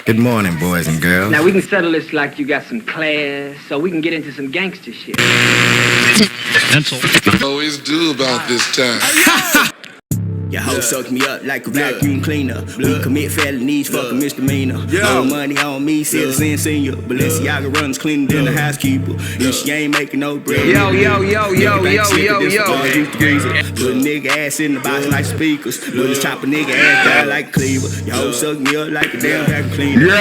Good morning, boys and girls. Now we can settle this like you got some class, so we can get into some gangster shit. Always do about this time. Your hoe suck me up like a vacuum cleaner. We commit felonies, fuck a misdemeanor. No money on me, citizen senior. Balenciaga runs cleaner than a housekeeper. And she ain't making no bread. Yo. Put a nigga ass in the box like speakers. Put a chop a nigga ass down like a cleaver. Your hoe suck me up like a damn vacuum cleaner. We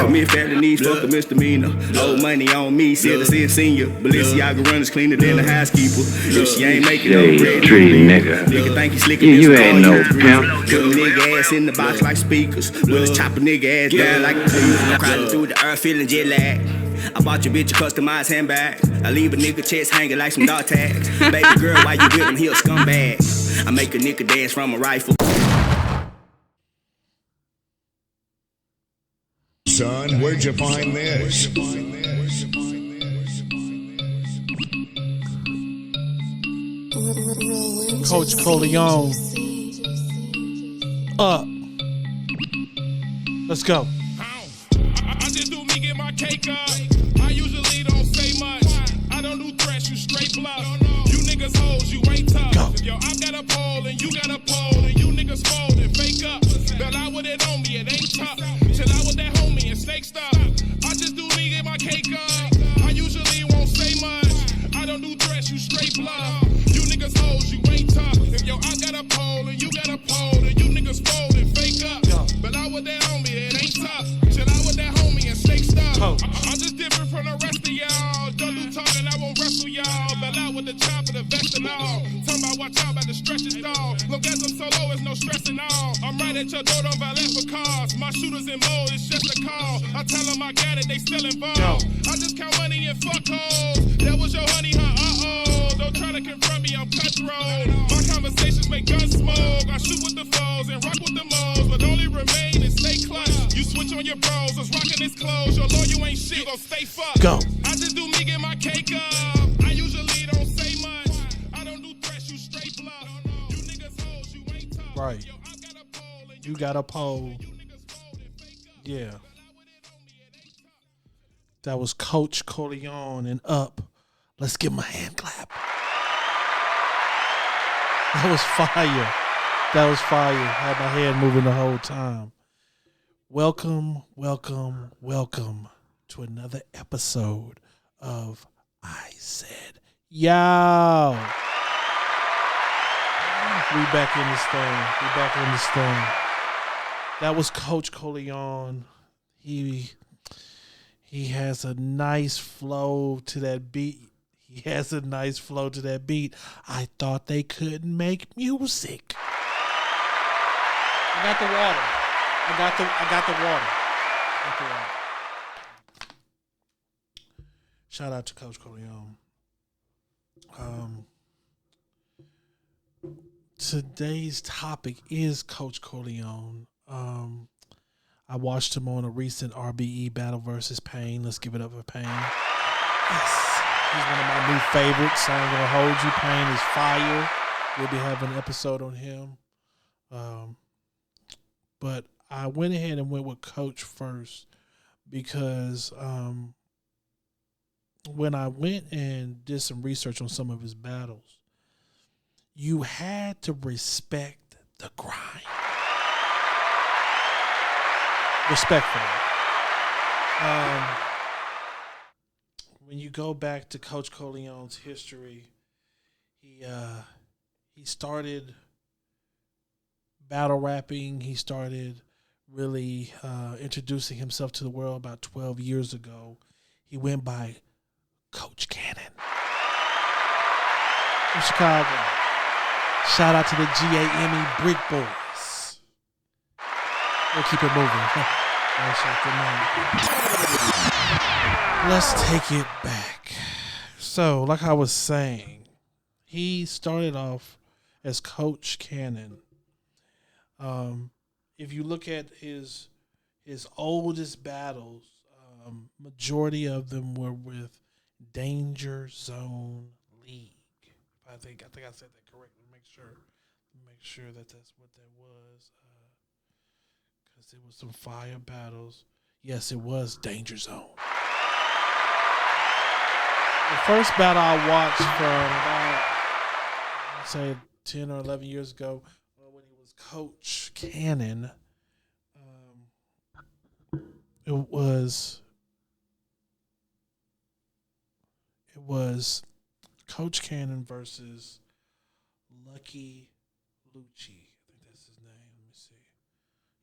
commit felonies, fuck a misdemeanor. No money on me, citizen senior. Balenciaga runs cleaner than a housekeeper. And she ain't making no bread. Nigga think he slicking this car. No pimp. Put a nigga ass in the box like speakers. We'll chop a nigga ass down like a cleaver. I'm crawling through the earth feeling jet lag. I bought your bitch a customized handbag. I leave a nigga chest hanging like some dog tags. Baby girl, why you with him? He a scumbag. I make a nigga dance from a rifle. Son, where'd you find this? Coach Corleone. Up. Let's go. I just do me, get my cake up. I usually don't say much. I don't do threats, you straight bluff. You niggas hoes, you ain't tough. Go. Yo, I got a pole and you got a pole and you niggas fold and fake up. Bell out with it on me, it ain't tough. Chill out with that homie and snake stuff. I just do me, get my cake up. I usually won't say much. I don't do threats, you straight bluff. You niggas hoes, you ain't tough. Yo, I got a pole and you got a pole and you niggas fold and fake up. Bell out with that homie, it ain't tough. Chill out with that homie and snake stuff. I'm just different from the rest of y'all. Don't do talking, I won't wrestle y'all. Bell out with the chopper, the vest and all. Talking about watch out, about to stretch his dog. Look as I'm solo, it's no stress at all. I'm right at your door, don't valet for cars. My shooters in mode, it's just a call. I tell them I got it, they still involved. I just count money and fuck hoes. That was your honey, huh? Don't try to confront me, I'm cutthroat. My conversations make guns smoke. I shoot with the foes and rock with the moles, but only remain and stay clutch. You switch on your bros, us rocking this clothes. Your lawyer you ain't shit, you gon' stay fucked. Go. I just do me, get my cake up. I usually don't say much. I don't do threats, you straight bluff. You niggas hoes, you ain't tough. Right. Yo, I got a pole and You got a pole. Yeah. That was Coach Corleone and Up. Let's give him a hand clap. That was fire. That was fire. Had my head moving the whole time. Welcome to another episode of I Said Yo. We back in this thing. That was Coach Corleone. He has a nice flow to that beat. I thought they couldn't make music. I got the water. Shout out to Coach Corleone. Today's topic is Coach Corleone. I watched him on a recent RBE battle versus Pain. Let's give it up for Pain. Yes. He's one of my new favorites. I ain't gonna hold you. Pain is fire. We'll be having an episode on him. But I went ahead and went with Coach first because when I went and did some research on some of his battles, you had to respect the grind. Respectfully. When you go back to Coach Corleone's history, he started battle rapping. He started really introducing himself to the world about 12 years ago. He went by Coach Cannon from Chicago. Shout out to the GAME Brick Boys. We'll keep it moving. Let's take it back. So, like I was saying, he started off as Coach Cannon. If you look at his oldest battles, majority of them were with Danger Zone League. I think I said that correctly. Make sure that that's what that was. Because it was some fire battles. Yes, it was Danger Zone. The first battle I watched from about, I'd say, 10 or 11 years ago, when he was Coach Cannon, it was Coach Cannon versus Lucky Lucci. I think that's his name. Let me see.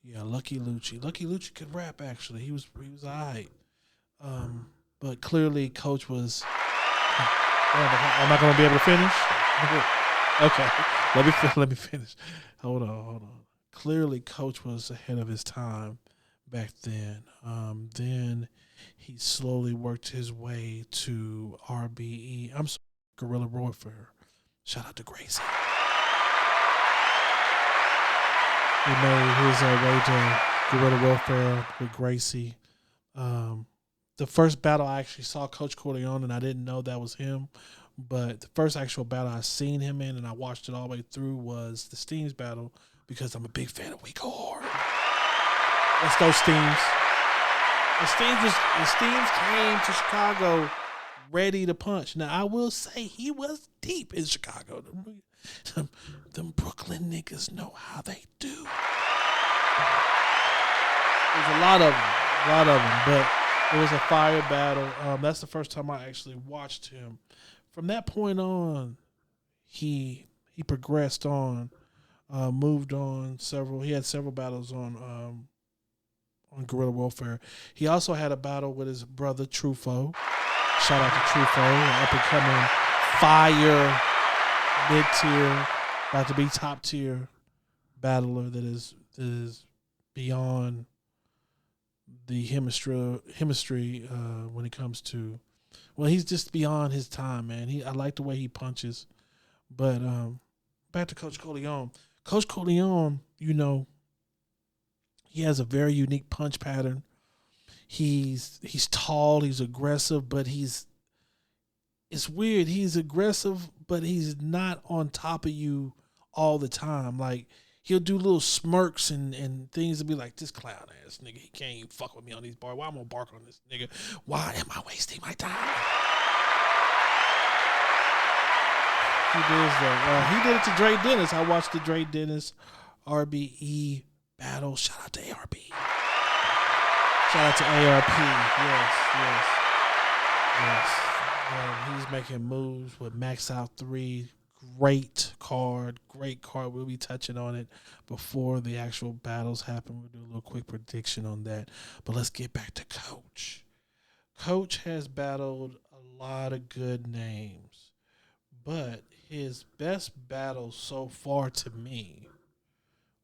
Yeah, Lucky Lucci. Lucky Lucci could rap. Actually, he was alright. But clearly, Coach was. I'm not gonna be able to finish. Okay, let me finish. Hold on. Clearly, Coach was ahead of his time back then. Then he slowly worked his way to RBE. I'm sorry, Guerrilla Warfare. Shout out to Gracie. He made his way to Guerrilla Warfare with Gracie. The first battle I actually saw Coach Corleone, and I didn't know that was him. But the first actual battle I seen him in, and I watched it all the way through, was the Steams battle, because I'm a big fan of We Go Hard. Let's go, Steams. The Steams came to Chicago ready to punch. Now, I will say he was deep in Chicago. Them Brooklyn niggas know how they do. There's a lot of them, but it was a fire battle. That's the first time I actually watched him. From that point on, he progressed on, moved on He had several battles on Guerrilla Warfare. He also had a battle with his brother Truffaut. Shout out to Truffaut, an up and coming fire mid-tier, about to be top tier battler that is beyond the chemistry when it comes to. Well, he's just beyond his time, man. I like the way he punches. But back to Coach Corleone. Coach Corleone, he has a very unique punch pattern. He's tall, he's aggressive, but it's weird. He's aggressive, but he's not on top of you all the time. Like, he'll do little smirks and things and be like, this clown ass nigga, he can't even fuck with me on these bars. Why am I gonna bark on this nigga? Why am I wasting my time? He does that. He did it to Dre Dennis. I watched the Dre Dennis RBE battle. Shout out to ARP. Shout out to ARP. Yes. He's making moves with Max Out 3. Great card. We'll be touching on it before the actual battles happen. We'll do a little quick prediction on that. But let's get back to Coach. Coach has battled a lot of good names, but his best battle so far to me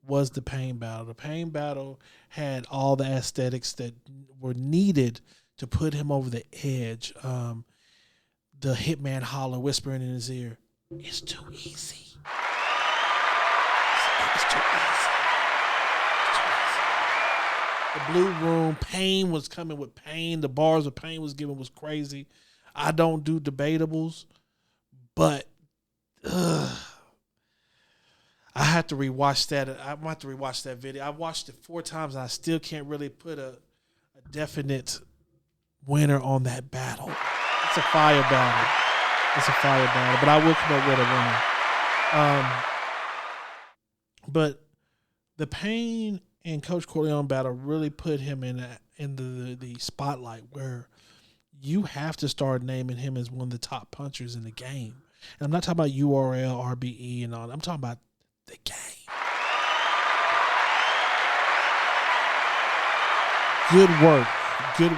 was the Pain battle. The Pain battle had all the aesthetics that were needed to put him over the edge. The Hitman holler, whispering in his ear, "It's too easy. It's too easy. The Blue Room, Pain was coming with Pain. The bars of Pain was given was crazy. I don't do debatables, but I have to rewatch that. I'm going to have to rewatch that video. I watched it 4 times, and I still can't really put a definite winner on that battle. It's a fire battle. But I will come up with a winner. But the Pain and Coach Corleone battle really put him in the spotlight, where you have to start naming him as one of the top punchers in the game. And I'm not talking about URL, RBE, and all that. I'm talking about the game. Good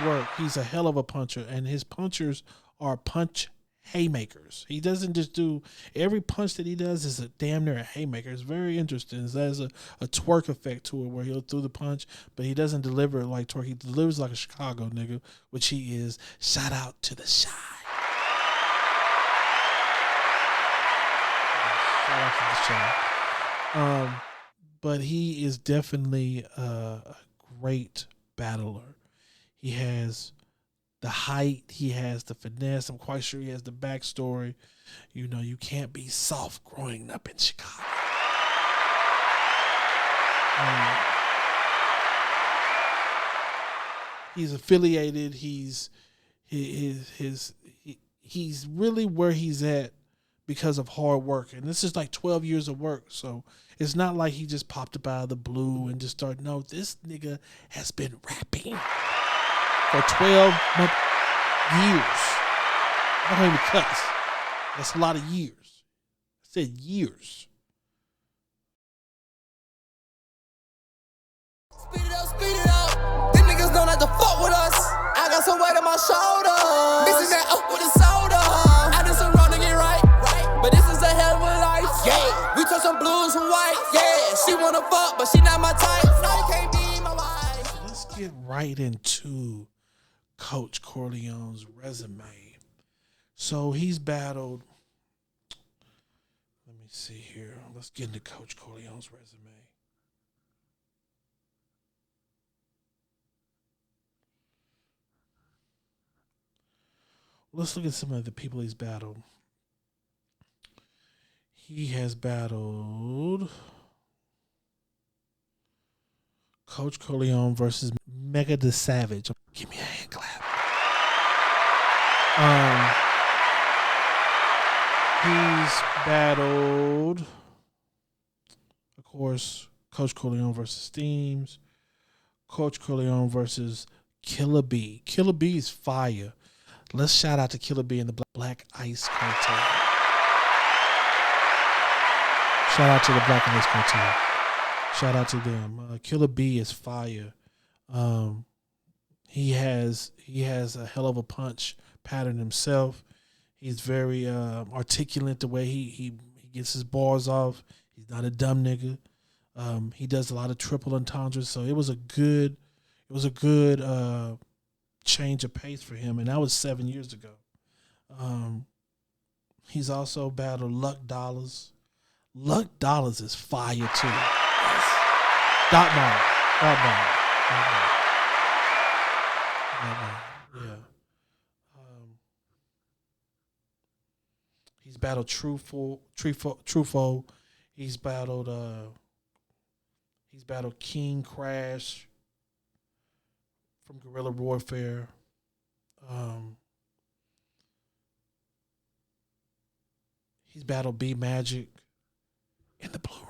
work. He's a hell of a puncher, and his punchers are punch haymakers. He doesn't just do every punch that he does is a damn near a haymaker. It's very interesting. It has a twerk effect to it, where he'll throw the punch, but he doesn't deliver it like twerk. He delivers like a Chicago nigga, which he is. Shout out to the Shy. Shout out to the Shy. But he is definitely a great battler. He has the height, he has the finesse. I'm quite sure he has the backstory. You can't be soft growing up in Chicago. He's affiliated. He's really where he's at because of hard work. And this is like 12 years of work. So it's not like he just popped up out of the blue and just started. No, this nigga has been rapping for 12 years. I don't even cuss. That's a lot of years. I said years. Speed it up. Them niggas don't have to fuck with us. I got some weight on my shoulder. Mixing that up with a soda. I did some wrong to get right. But this is a hell of a life. Yeah. We took some blues and white. Yeah. She wanna fuck, but she not my type. No, you can't be my wife. Let's get right into Coach Corleone's resume. So he's battled. Let me see here. Let's get into Coach Corleone's resume. Let's look at some of the people he's battled. He has battled Coach Corleone versus Mega the Savage. Give me a hand clap. He's battled, of course, Coach Corleone versus Steams. Coach Corleone versus Killer B. Killer B is fire. Let's shout out to Killer B and the Black Ice Cartel. Shout out to the Black Ice Cartel. Shout out to them. Killer B is fire. He has a hell of a punch pattern himself. He's very articulate the way he gets his bars off. He's not a dumb nigga. He does a lot of triple entendres, so it was a good change of pace for him, and that was 7 years ago. He's also battled Luck Dollars. Luck Dollars is fire too. Yes. Dot bomb. Yeah. He's battled Truffaut. He's battled King Crash from Guerrilla Warfare. He's battled B Magic in the Blue Room.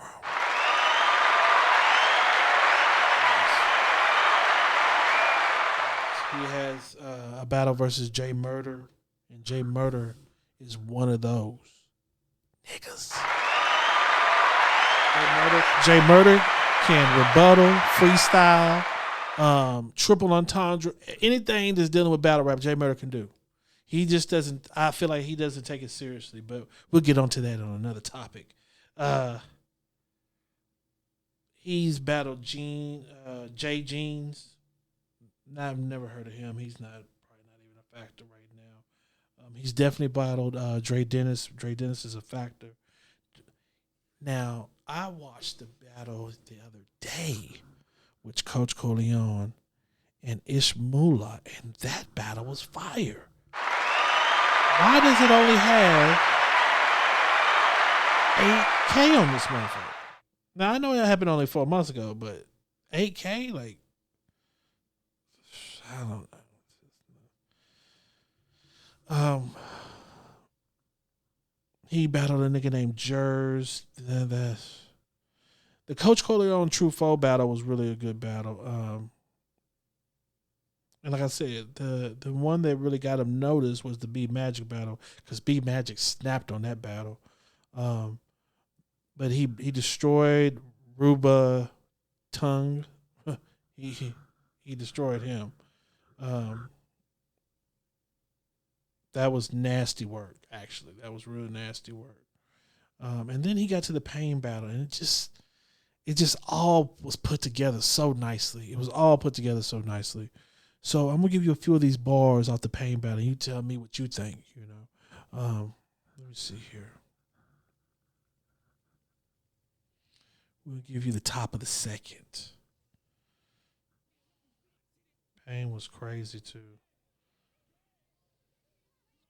He has a battle versus J Murder, and J Murder is one of those niggas. J Murder can rebuttal, freestyle, triple entendre, anything that's dealing with battle rap, J Murder can do. He just doesn't. I feel like he doesn't take it seriously, but we'll get onto that on another topic. He's battled Jay Jeans. I've never heard of him. He's probably not even a factor right now. He's definitely battled Dre Dennis. Dre Dennis is a factor. Now, I watched the battle the other day with Coach Corleone and Ish Moolah, and that battle was fire. Why does it only have 8K on this motherfucker? Now, I know that happened only 4 months ago, but 8K? Like, I don't know. He battled a nigga named Jers. The Coach Corleone True Foe battle was really a good battle. And like I said, the one that really got him noticed was the B Magic battle, because B Magic snapped on that battle. But he destroyed Ruba Tongue. He destroyed him. That was nasty work, actually. That was really nasty work. And then he got to the Pain battle, and it just all was put together so nicely. It was all put together so nicely. So I'm gonna give you a few of these bars off the Pain battle. You tell me what you think. You know, let me see here. We'll give you the top of the second. Pain was crazy too.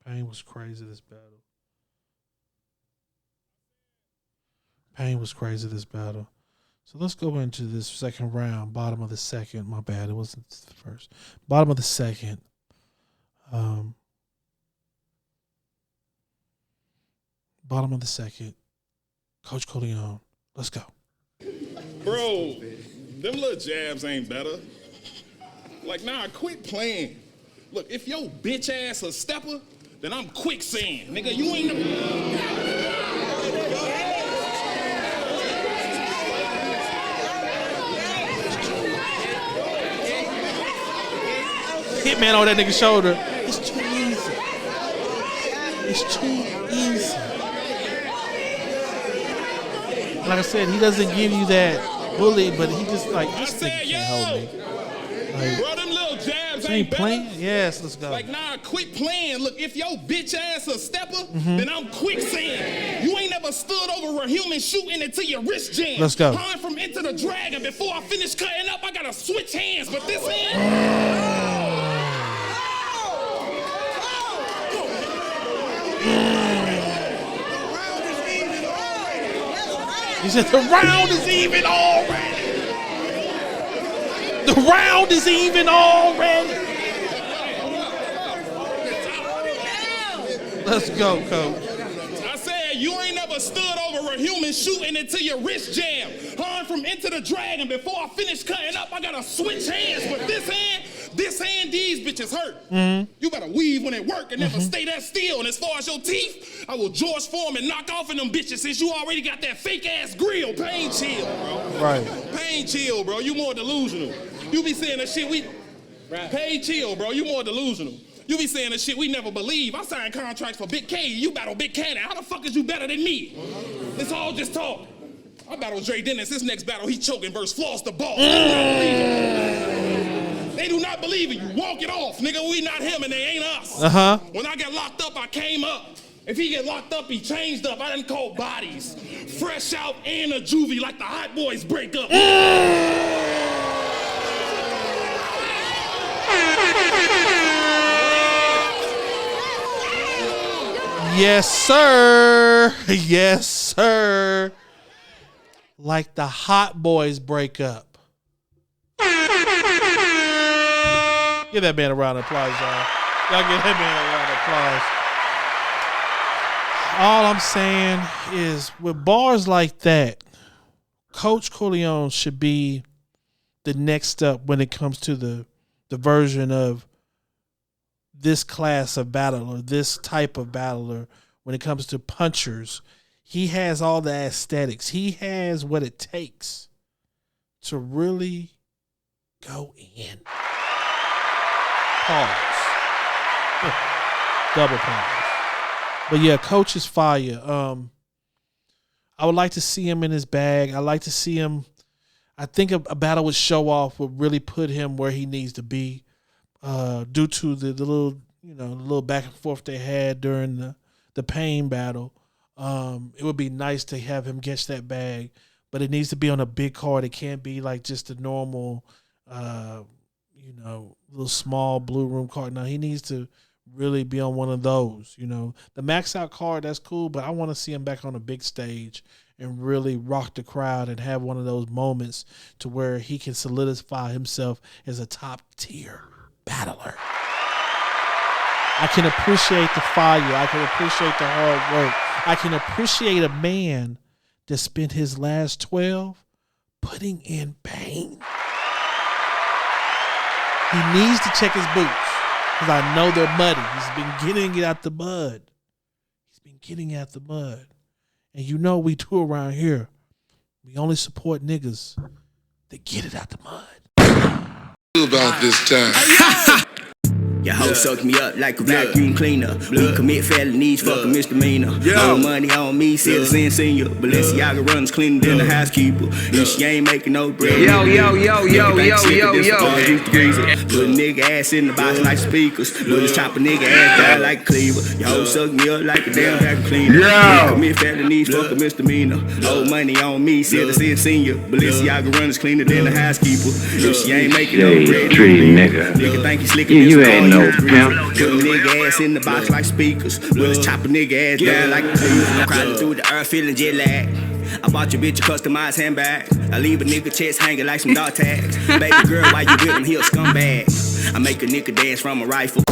Pain was crazy this battle. So let's go into this second round, bottom of the second. My bad, it wasn't the first. Bottom of the second. Bottom of the second. Coach Corleone, let's go. Bro, them little jabs ain't better. Like, nah, quit playing. Look, if your bitch ass a stepper, then I'm quicksand. Nigga, you ain't Hitman on that nigga's shoulder. It's too easy. It's too easy. Like I said, he doesn't give you that bully, but he just like, this nigga can't hold me. Like, bro, them little jabs ain't ain't playing? better. Yes, let's go. Like, nah, quit playing. Look, if your bitch ass a stepper, then I'm quicksand. You ain't never stood over a human shooting until your wrist jam. Let's go. Pine from Enter the Dragon. Before I finish cutting up, I gotta switch hands. But this hand. He said the round is even already. The round is even already. Let's go, coach. I said you ain't never stood over a human shooting until your wrist jam. Han from Enter the Dragon. Before I finish cutting up, I gotta switch hands. But this hand, these bitches hurt. You better weave when it work and never stay that still. And as far as your teeth, I will George Foreman knock off in them bitches since you already got that fake ass grill. Pain chill, bro. Right. Pain chill, bro. You more delusional. You be saying that shit Pain chill, bro. You more delusional. You be saying that shit we never believe. I signed contracts for Big K. You battle Big Cannon. How the fuck is you better than me? It's all just talk. I battle Dre Dennis. This next battle, he choking versus Floss the Boss. They do not believe it. You walk it off. Nigga, we not him and they ain't us. When I got locked up, I came up. If he get locked up, he changed up. I done called bodies. Fresh out and a juvie like the hot boys break up. Yes, sir. Yes, sir. Like the hot boys break up. Give that man a round of applause, y'all. Y'all give that man a round of applause. All I'm saying is with bars like that, Coach Corleone should be the next step when it comes to the version of this class of battler, this type of battler. When it comes to punchers, he has all the aesthetics. He has what it takes to really go in. Pause. Double pause. But yeah, Coach is fire. I would like to see him in his bag. I like to see him. I think a battle with Show Off would really put him where he needs to be, due to the little back and forth they had during the Pain battle. It would be nice to have him catch that bag, but it needs to be on a big card. It can't be like just a normal, little small blue room card. Now he needs to really be on one of those. The max out card, that's cool, but I want to see him back on a big stage and really rock the crowd and have one of those moments to where he can solidify himself as a top tier battler. I can appreciate the fire. I can appreciate the hard work. I can appreciate a man that spent his last 12 putting in pain. He needs to check his boots because I know they're muddy. He's been getting it out the mud. And we do around here. We only support niggas that get it out the mud. About this time. Your hoe suck me up like a vacuum cleaner. We commit felonies, fuck a misdemeanor. No money on me, citizen senior. Balenciaga runs cleaner than the housekeeper. And she ain't making no bread. Yo. Put a nigga ass in the box like speakers. We'll just chop a nigga ass down like a cleaver. Your hoe suck me up like a damn vacuum cleaner. We commit felonies, fuck a misdemeanor. No money on me, citizen senior. Balenciaga runs cleaner than the housekeeper. And she ain't making no bread. Nigga think he slicker than You ain't no pimp. Put a nigga ass in the box like speakers. We'll just chop a nigga ass down like a cleaver. I'm crawling through the earth feeling jet lag. I bought your bitch a customized handbag. I leave a nigga chest hanging like some dog tags. Baby girl, why you with him? He a scumbag. I make a nigga dance from a rifle.